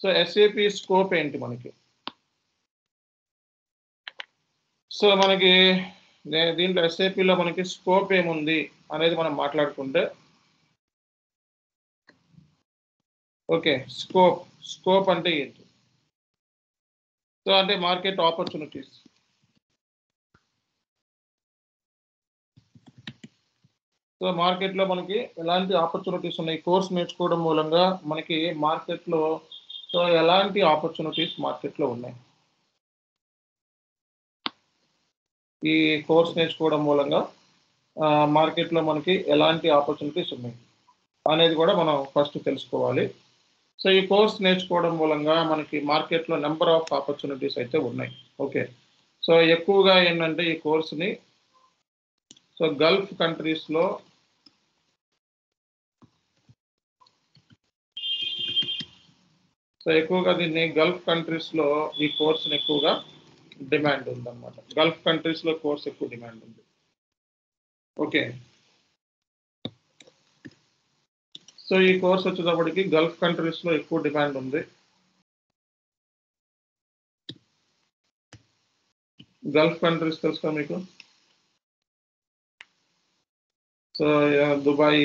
సో SAP స్కోప్ ఏంటి మనకి? సో మనకి దీంట్లో SAPలో మనకి స్కోప్ ఏముంది అనేది మనం మాట్లాడుకుంటే, ఓకే, స్కోప్ అంటే ఏంటి? సో అంటే మార్కెట్ ఆపర్చునిటీస్. సో మార్కెట్లో మనకి ఎలాంటి ఆపర్చునిటీస్ ఉన్నాయి? కోర్స్ నేర్చుకోవడం మూలంగా మనకి మార్కెట్లో సో ఎలాంటి ఆపర్చునిటీస్ మార్కెట్లో ఉన్నాయి? ఈ కోర్స్ నేర్చుకోవడం మూలంగా మార్కెట్లో మనకి ఎలాంటి ఆపర్చునిటీస్ ఉన్నాయి అనేది కూడా మనం ఫస్ట్ తెలుసుకోవాలి. సో ఈ కోర్స్ నేర్చుకోవడం మూలంగా మనకి మార్కెట్లో నెంబర్ ఆఫ్ ఆపర్చునిటీస్ అయితే ఉన్నాయి. ఓకే, సో ఎక్కువగా ఏంటంటే ఈ కోర్సుని సో గల్ఫ్ కంట్రీస్లో దీన్ని గల్ఫ్ కంట్రీస్లో ఈ కోర్సుని ఎక్కువగా డిమాండ్ ఉందన్నమాట. గల్ఫ్ కంట్రీస్లో కోర్స్ ఎక్కువ డిమాండ్ ఉంది. ఓకే, సో ఈ కోర్స్ వచ్చేటప్పటికి గల్ఫ్ కంట్రీస్లో ఎక్కువ డిమాండ్ ఉంది. గల్ఫ్ కంట్రీస్ తెలుసుగా మీకు? So Dubai,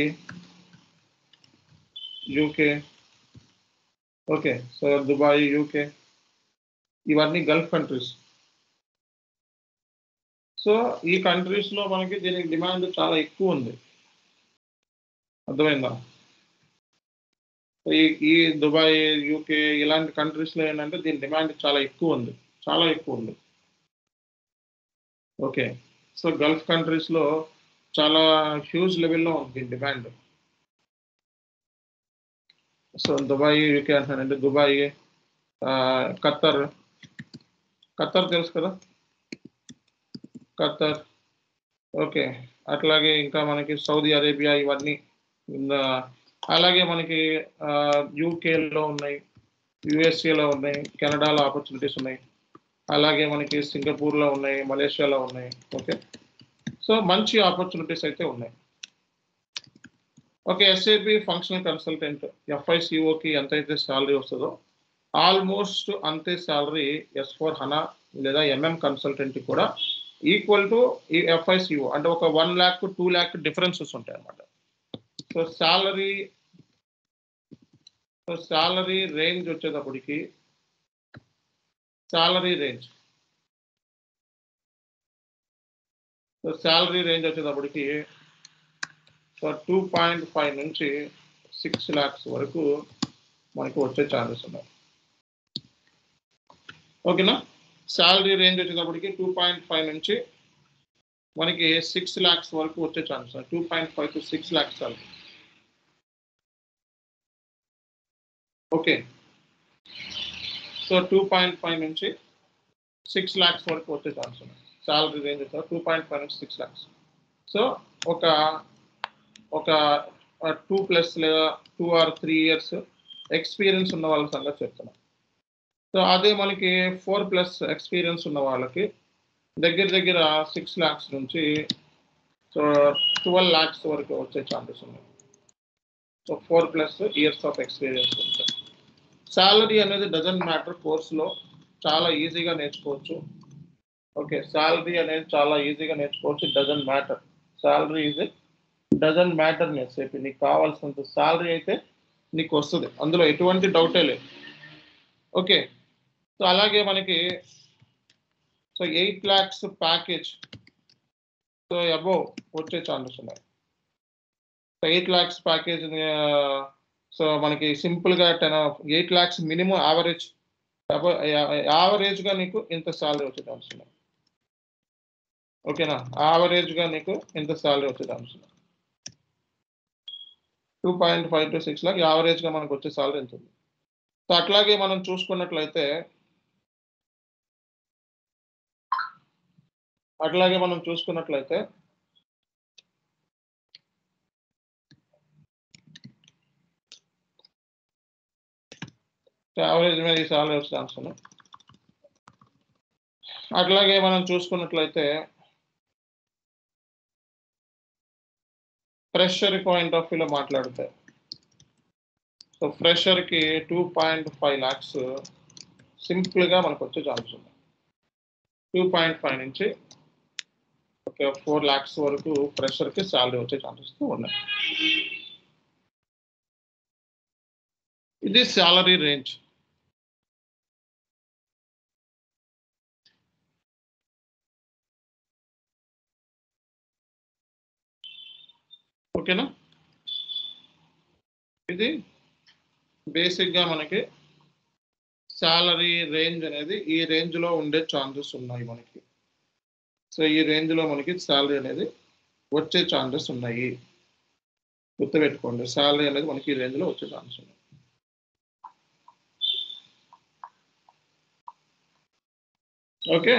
UK. Okay, so Dubai, UK ఇవన్నీ గల్ఫ్ కంట్రీస్. సో ఈ కంట్రీస్లో మనకి దీనికి డిమాండ్ చాలా ఎక్కువ ఉంది. అర్థమైందా? ఈ దుబాయ్, UK ఇలాంటి కంట్రీస్లో ఏంటంటే దీని డిమాండ్ చాలా ఎక్కువ ఉంది. ఓకే, సో గల్ఫ్ కంట్రీస్లో చాలా హ్యూజ్ లెవెల్లో ఉంది డిమాండ్. సో దుబాయ్, UK అంటానంటే దుబాయ్, ఖత్తర్ తెలుసు కదా? ఖత్తర్, ఓకే, అట్లాగే ఇంకా మనకి సౌదీ అరేబియా ఇవన్నీ అలాగే మనకి యూకేలో ఉన్నాయి, యుఎస్ఏలో ఉన్నాయి, కెనడాలో ఆపర్చునిటీస్ ఉన్నాయి, అలాగే మనకి సింగపూర్లో ఉన్నాయి, మలేషియాలో ఉన్నాయి. ఓకే, సో మంచి ఆపర్చునిటీస్ అయితే ఉన్నాయి. ఓకే, ఎస్ఏపి ఫంక్షనల్ కన్సల్టెంట్ FICOకి ఎంతైతే శాలరీ వస్తుందో ఆల్మోస్ట్ అంతే శాలరీ S/4HANA లేదా కన్సల్టెంట్ కూడా ఈక్వల్ టు ఈ FICO, అంటే ఒక 1 lakh to 2 lakh డిఫరెన్సెస్ ఉంటాయి అన్నమాట. సో శాలరీ రేంజ్ వచ్చేటప్పటికి శాలరీ రేంజ్ వచ్చేటప్పటికి 2.5 నుంచి 6 lakhs వరకు మనకు వచ్చే ఛాన్సెస్ ఉన్నాయి. ఓకేనా, శాలరీ రేంజ్ వచ్చేటప్పటికి 2.5 నుంచి మనకి 6 lakhs వరకు వచ్చే chances, 2.5 to 6 lakhs salary. Okay, so 2.5 నుంచి 6 lakhs వరకు వచ్చే ఛాన్స్ ఉన్నాయి. శాలరీ రేంజ్ వచ్చేది 2.5 నుంచి 6 lakhs. సో ఒక 2+ లేదా 2 or 3 years ఎక్స్పీరియన్స్ ఉన్న వాళ్ళ సంగతి చెప్తున్నాం. సో అదే మనకి 4+ ఎక్స్పీరియన్స్ ఉన్న వాళ్ళకి దగ్గర 6 lakhs నుంచి 12 lakhs వరకు వచ్చే ఛాన్సెస్ ఉన్నాయి. సో 4+ years ఆఫ్ ఎక్స్పీరియన్స్ ఉంటాయి. శాలరీ అనేది డజంట్ మ్యాటర్, కోర్సులో చాలా ఈజీగా నేర్చుకోవచ్చు. ఓకే, శాలరీ అనేది చాలా ఈజీగా నేర్చుకోవచ్చు, doesn't matter. Salary doesn't matter SAP, నీకు కావాల్సినంత శాలరీ అయితే నీకు వస్తుంది, అందులో ఎటువంటి డౌటే లేదు. ఓకే, సో అలాగే మనకి 8 lakhs ప్యాకేజ్ అబోవ్ వచ్చే ఛాన్సెస్ ఉన్నాయి. 8 lakhs ప్యాకేజ్, సో మనకి సింపుల్గా 8 lakhs మినిమం యావరేజ్గా నీకు ఇంత శాలరీ వచ్చే ఛాన్స్ ఉన్నాయి. ఓకేనా, యావరేజ్గా నీకు ఇంత శాలరీ వచ్చే ఛాన్స్ ఉన్నాయి. 2.5 to 6 lakh యావరేజ్గా మనకు వచ్చే శాలరీ ఎంత ఉంది. సో అట్లాగే మనం చూసుకున్నట్లయితే యావరేజ్ మీద ఈ శాలరీ వచ్చే ఛాన్స్ ఉన్నాయి. అట్లాగే మనం చూసుకున్నట్లయితే ఫ్రెషర్ పాయింట్ ఆఫ్ వ్యూలో మాట్లాడితే, సో ఫ్రెషర్కి 2.5 lakhs సింపుల్గా మనకు వచ్చే ఛాన్స్ ఉంది. 2.5 నుంచి 4 lakhs వరకు ఫ్రెషర్కి శాలరీ వచ్చే ఛాన్సెస్ ఉన్నాయి. ఇది శాలరీ రేంజ్. ఓకేనా, ఇది బేసిక్గా మనకి శాలరీ రేంజ్ అనేది ఈ రేంజ్లో ఉండే ఛాన్సెస్ ఉన్నాయి మనకి. సో ఈ రేంజ్లో మనకి శాలరీ అనేది వచ్చే ఛాన్సెస్ ఉన్నాయి, గుర్తుపెట్టుకోండి. శాలరీ అనేది మనకి ఈ రేంజ్లో వచ్చే ఛాన్సెస్ ఉన్నాయి. ఓకే,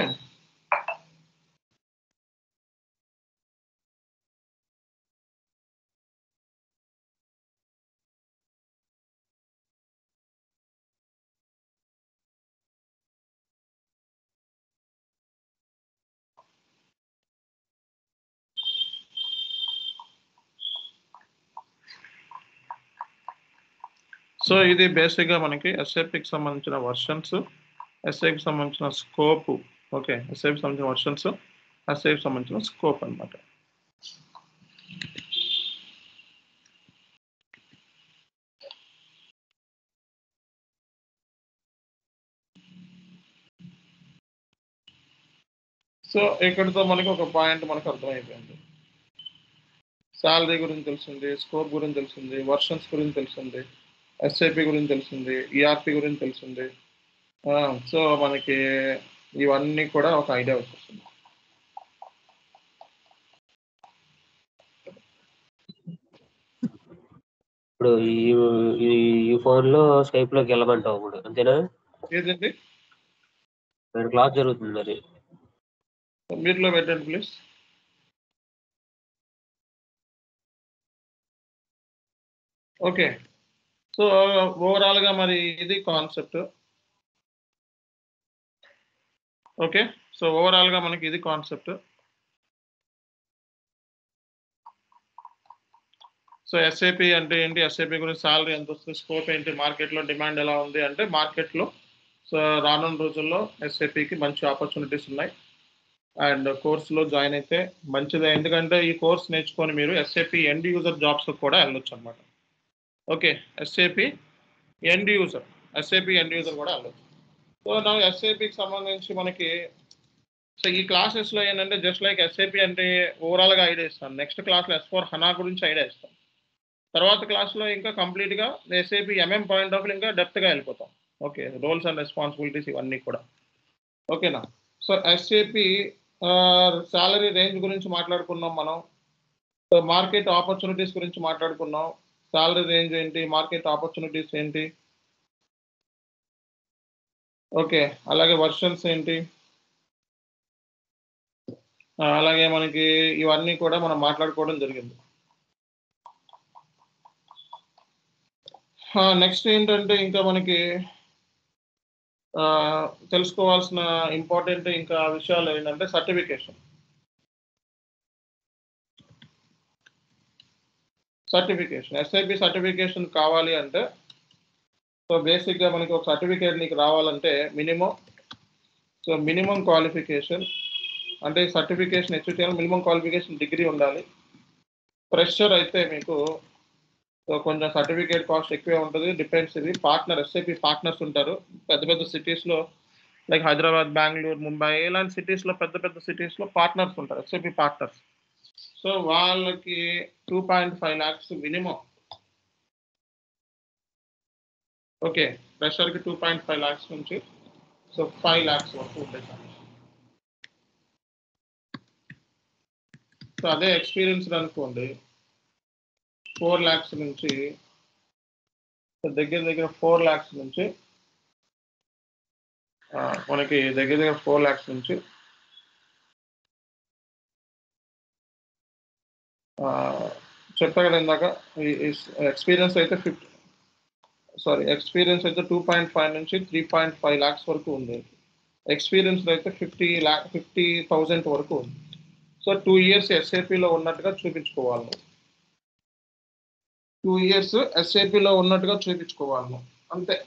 సో ఇది బేసిక్గా మనకి ఎస్ఏపికి సంబంధించిన వర్షన్స్, ఎస్ఏకి సంబంధించిన స్కోప్. ఓకే, ఎస్ఏకి సంబంధించిన వర్షన్స్, ఎస్ఏకి సంబంధించిన స్కోప్ అన్నమాట. సో ఇక్కడితో మనకి ఒక పాయింట్ మనకు అర్థమైపోయింది. శాలరీ గురించి తెలిసింది, స్కోప్ గురించి తెలిసింది, వర్షన్స్ గురించి తెలిసింది, ఎస్ఐపి గురించి తెలిసింది, ఈఆర్పి గురించి తెలిసింది. సో మనకి ఇవన్నీ కూడా ఒక ఐడియా వచ్చేస్తుంది. ఇప్పుడు ఈ ఫోన్ లో స్కైప్ లోకి వెళ్ళమంటావు ఇప్పుడు, అంతేనా? ఏదండి, క్లాస్ జరుగుతుంది మరి. మీట్లో పెట్టండి ప్లీజ్. ఓకే, సో ఓవరాల్గా మరి ఇది కాన్సెప్ట్. ఓకే, సో ఓవరాల్గా మనకి ఇది కాన్సెప్ట్. సో ఎస్ఏపి అంటే ఏంటి, ఎస్ఏపి గురించి సాలరీ ఎంత వస్తుంది, స్కోప్ ఏంటి, మార్కెట్లో డిమాండ్ ఎలా ఉంది అంటే, మార్కెట్లో సో రానున్న రోజుల్లో ఎస్ఏపికి మంచి ఆపర్చునిటీస్ ఉన్నాయి. అండ్ కోర్సులో జాయిన్ అయితే మంచిదే, ఎందుకంటే ఈ కోర్స్ నేర్చుకొని మీరు ఎస్ఏపి ఎండ్ యూజర్ జాబ్స్ కూడా వెళ్ళొచ్చు అనమాట. ఓకే, ఎస్ఏపి ఎండ్ యూజర్ కూడా వెళ్ళొచ్చు. సో నా ఎస్ఏపికి సంబంధించి మనకి సో ఈ క్లాసెస్లో ఏంటంటే జస్ట్ లైక్ ఎస్ఏపి అంటే ఓవరాల్గా ఐడియా ఇస్తాను. నెక్స్ట్ క్లాస్లో S4 HANA గురించి ఐడియా ఇస్తాను. తర్వాత క్లాస్లో ఇంకా కంప్లీట్గా ఎస్ఏపి ఎంఎం పాయింట్ ఆఫ్ ఇంకా డెప్త్గా వెళ్ళిపోతాం. ఓకే, రోల్స్ అండ్ రెస్పాన్సిబిలిటీస్ ఇవన్నీ కూడా. ఓకేనా, సో ఎస్ఏపి సాలరీ రేంజ్ గురించి మాట్లాడుకున్నాం మనం. సో మార్కెట్ ఆపర్చునిటీస్ గురించి మాట్లాడుకున్నాం. సాలరీ రేంజ్ ఏంటి, మార్కెట్ ఆపర్చునిటీస్ ఏంటి, ఓకే, అలాగే వర్షన్స్ ఏంటి, అలాగే మనకి ఇవన్నీ కూడా మనం మాట్లాడుకోవడం జరిగింది. నెక్స్ట్ ఏంటంటే ఇంకా మనకి తెలుసుకోవాల్సిన ఇంపార్టెంట్ ఇంకా విషయాలు ఏంటంటే సర్టిఫికేషన్. ఎస్ఐపి సర్టిఫికేషన్ కావాలి అంటే సో బేసిక్గా మనకి ఒక సర్టిఫికేట్ నీకు రావాలంటే మినిమం క్వాలిఫికేషన్ అంటే certification HTML minimum qualification degree ఉండాలి. ఫ్రెషర్ అయితే మీకు సో కొంచెం సర్టిఫికేట్ కాస్ట్ ఎక్కువే ఉంటుంది, డిపెండ్స్. ఇది పార్ట్నర్, ఎస్ఐపి పార్ట్నర్స్ ఉంటారు పెద్ద పెద్ద సిటీస్లో, లైక్ హైదరాబాద్, బెంగళూరు, ముంబై ఇలాంటి సిటీస్లో, పెద్ద సిటీస్లో పార్ట్నర్స్ ఉంటారు, ఎస్ఐపి పార్ట్నర్స్. సో వాళ్ళకి 2.5 lakhs మినిమం. ఓకే, ఫ్రెషర్కి 2.5 lakhs నుంచి సో 5 lakhs వరకు ఉంటాయి. సో అదే ఎక్స్పీరియన్స్ అనుకోండి 4 lakhs నుంచి దగ్గర 4 lakhs నుంచి మనకి దగ్గర 4 lakhs నుంచి చెప్పా కదా ఇందాక, ఎక్స్పీరియన్స్ అయితే 2.5 నుంచి 3.5 lakhs వరకు ఉంది. ఎక్స్పీరియన్స్ అయితే 50,000 వరకు ఉంది. సో 2 years ఎస్ఏపిలో ఉన్నట్టుగా చూపించుకోవాలి. 2 years ఎస్ఏపిలో ఉన్నట్టుగా చూపించుకోవాలి అంతే.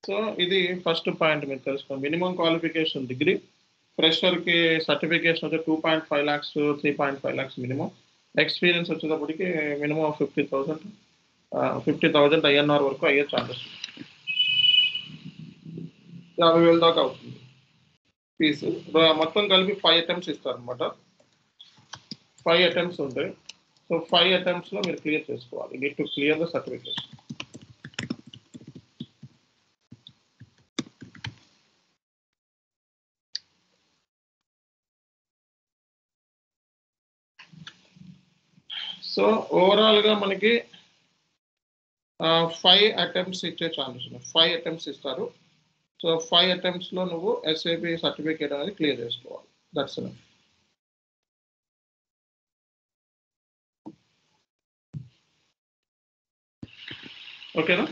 సో ఇది ఫస్ట్ పాయింట్ మీరు తెలుసుకోండి. మినిమం క్వాలిఫికేషన్ డిగ్రీ, ఫ్రెషర్కి సర్టిఫికేషన్ వచ్చి 2.5 lakhs 3.5 lakhs మినిమం. ఎక్స్పీరియన్స్ వచ్చేటప్పటికి మినిమం 50,000 INR వరకు అయ్యే ఛాన్సెస్, 50,000 దాకా అవుతుంది ఫీజు. మొత్తం కలిపి 5 attempts ఇస్తారనమాట. 5 attempts ఉంటాయి. సో 5 attemptsలో మీరు క్లియర్ చేసుకోవాలి. Need to clear the certification. So ఓవరాల్గా మనకి 5 attempts ఇచ్చే ఛాన్సెస్ ఉన్నాయి. 5 attempts ఇస్తారు. సో 5 attemptsలో నువ్వు ఎస్ఏపి సర్టిఫికేట్ అనేది క్లియర్ చేసుకోవాలి. That's enough. ఓకేనా?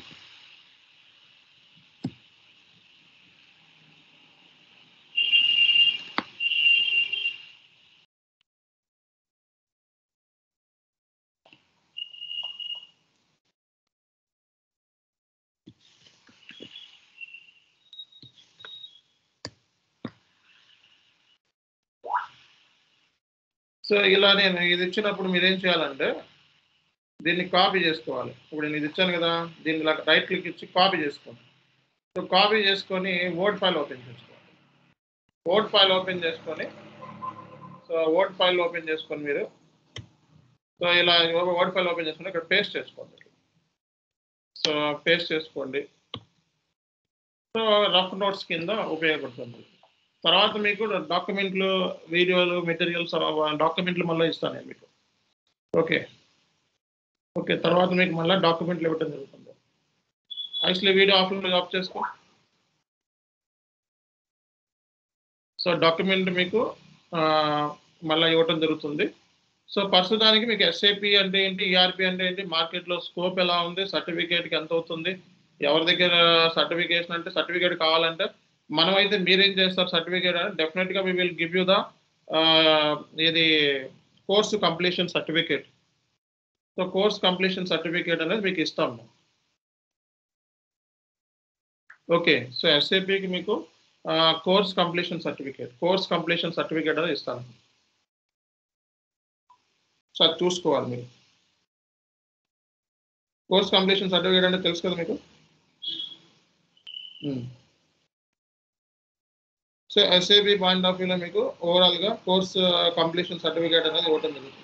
సో ఇలా నేను ఇది ఇచ్చినప్పుడు మీరేం చేయాలంటే దీన్ని కాపీ చేసుకోవాలి. ఇప్పుడు నేను ఇది ఇచ్చాను కదా, దీన్ని ఇలా రైట్ క్లిక్ ఇచ్చి కాపీ చేసుకోండి. సో కాపీ చేసుకొని వర్డ్ ఫైల్ ఓపెన్ చేసుకోవాలి. వర్డ్ ఫైల్ ఓపెన్ చేసుకొని మీరు సో ఇలా వర్డ్ ఫైల్ ఓపెన్ చేసుకొని ఇక్కడ పేస్ట్ చేసుకోండి. సో పేస్ట్ చేసుకోండి. సో రఫ్ నోట్స్ కింద ఉపయోగపడుతుంది. తర్వాత మీకు డాక్యుమెంట్లు, వీడియోలు, మెటీరియల్స్, డాక్యుమెంట్లు మళ్ళీ ఇస్తాను నేను మీకు. ఓకే. ఓకే, తర్వాత మీకు మళ్ళీ డాక్యుమెంట్లు ఇవ్వడం జరుగుతుంది. యాక్చువల్లీ వీడియో ఆఫ్లో ఆఫ్ చేసుకో. సో డాక్యుమెంట్ మీకు మళ్ళీ ఇవ్వటం జరుగుతుంది. సో ప్రస్తుతానికి మీకు ఎస్ఏపి అంటే ఏంటి, ఈఆర్పి అంటే ఏంటి, మార్కెట్లో స్కోప్ ఎలా ఉంది, సర్టిఫికేట్కి ఎంత అవుతుంది, ఎవరి దగ్గర సర్టిఫికేషన్ అంటే సర్టిఫికేట్ కావాలంటే మనమైతే మీరేం చేస్తారు సర్టిఫికేట్ అంటే డెఫినెట్గా we will give you the ఇది course completion certificate. So course completion certificate అనేది మీకు ఇస్తాము. ఓకే, సో ఎస్ఏపికి మీకు కోర్స్ కంప్లీషన్ సర్టిఫికేట్ అనేది ఇస్తాను. సో అది చూసుకోవాలి మీరు. కోర్స్ కంప్లీషన్ సర్టిఫికేట్ అంటే తెలుసు కదా మీకు. సో ఎస్ఏపి పాయింట్ ఆఫ్ వ్యూలో మీకు ఓవరాల్గా కోర్స్ కంప్లీషన్ సర్టిఫికేట్ అనేది ఇవ్వడం జరుగుతుంది.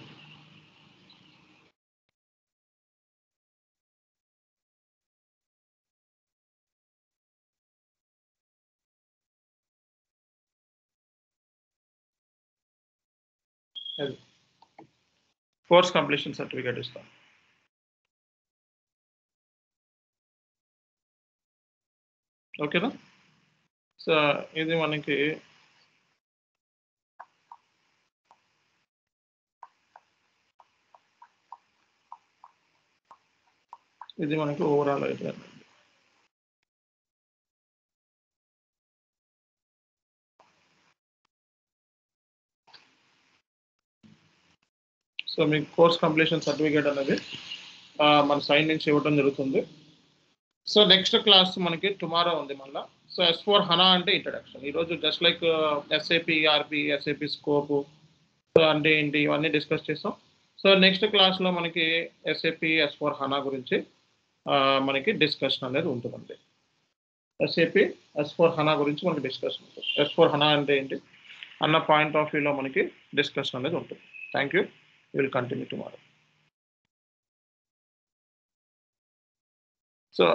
అది కోర్స్ కంప్లీషన్ సర్టిఫికేట్ ఇస్తాం. ఓకేనా. సో ఇది మనకి ఓవరాల్ అయితే. సో మీకు కోర్స్ కంప్లీషన్ సర్టిఫికేట్ అనేది మన సైన్ నుంచి ఇవ్వడం జరుగుతుంది. సో నెక్స్ట్ క్లాస్ మనకి టుమారో ఉంది మళ్ళీ. సో S4 HANA అంటే ఇంట్రడక్షన్. ఈరోజు just like SAP, ERP, SAP scope అంటే ఏంటి ఇవన్నీ డిస్కస్ చేస్తాం. సో నెక్స్ట్ క్లాస్లో మనకి ఎస్ఏపి S4 HANA గురించి మనకి డిస్కషన్ అనేది ఉంటుందండి. ఎస్ఏపి S4 HANA గురించి మనకి డిస్కషన్ ఉంటుంది. S4 HANA అంటే ఏంటి అన్న పాయింట్ ఆఫ్ వ్యూలో మనకి డిస్కషన్ అనేది ఉంటుంది. Thank you. We'll continue tomorrow. So